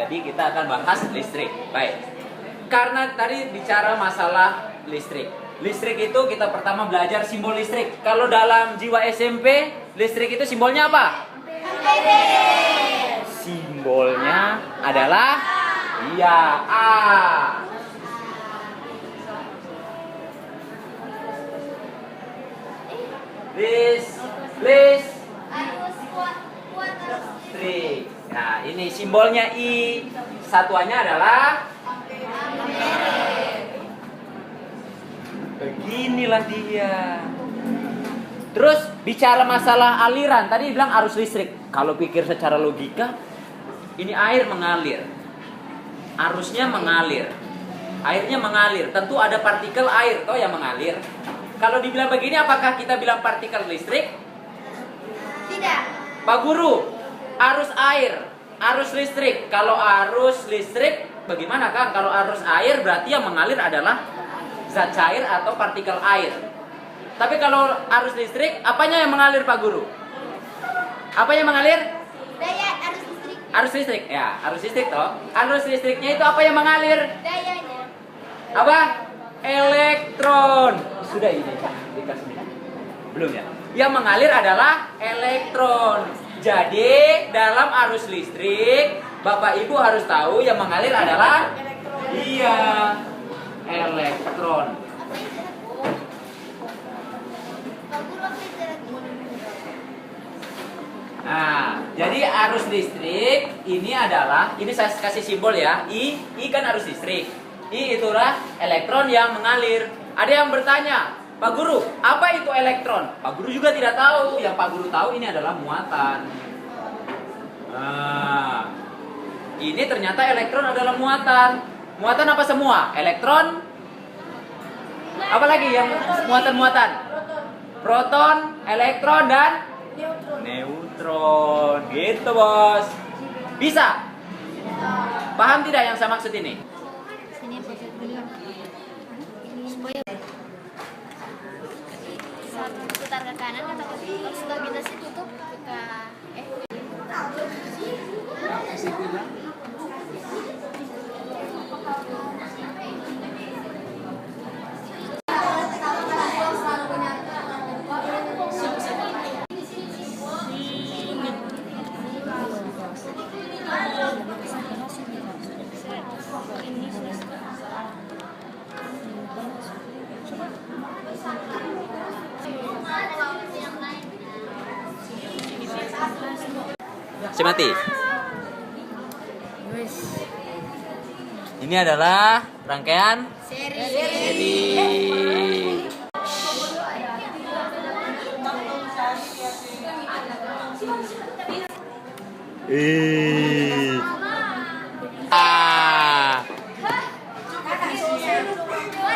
Jadi kita akan bahas listrik. Baik. Karena tadi bicara masalah listrik. Listrik itu kita pertama belajar simbol listrik. Kalau dalam jiwa SMP, listrik itu simbolnya apa? Simbolnya adalah A. Listrik. Nah, ini simbolnya I. Satuannya adalah beginilah dia. Terus bicara masalah aliran, tadi bilang arus listrik. Kalau pikir secara logika, ini air mengalir. Arusnya mengalir. Airnya mengalir. Tentu ada partikel air toh yang mengalir. Kalau dibilang begini, apakah kita bilang partikel listrik? Tidak. Pak Guru, arus air, arus listrik. Kalau arus listrik, bagaimana Kang? Kalau arus air berarti yang mengalir adalah zat cair atau partikel air. Tapi kalau arus listrik, apanya yang mengalir Pak Guru? Apa yang mengalir? Daya arus listrik. Arus listrik, ya, arus listrik toh. Arus listriknya itu apa yang mengalir? Dayanya. Apa? Elektron. Sudah ini dikasih belum ya? Yang mengalir adalah elektron. Jadi dalam arus listrik, Bapak Ibu harus tahu yang mengalir adalah elektron. Nah, jadi arus listrik ini adalah, ini saya kasih simbol ya, I kan arus listrik. I itulah elektron yang mengalir. Ada yang bertanya, Pak Guru, apa itu elektron? Pak Guru juga tidak tahu. Yang Pak Guru tahu ini adalah muatan. Nah, ini ternyata elektron adalah muatan. Muatan apa semua? Elektron. Apa lagi yang muatan-muatan? Proton, elektron, dan neutron. Gitu, Bos. Bisa? Paham tidak yang saya maksud ini? Putar ke kanan atau ke kiri? Kalau sudah kita sih tutup ke Mati. Ini adalah rangkaian seri.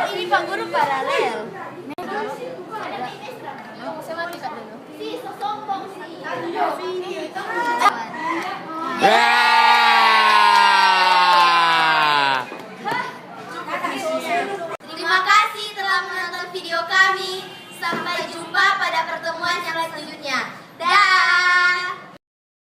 Ini Pak Guru paralel. Saya mati dulu. Ya.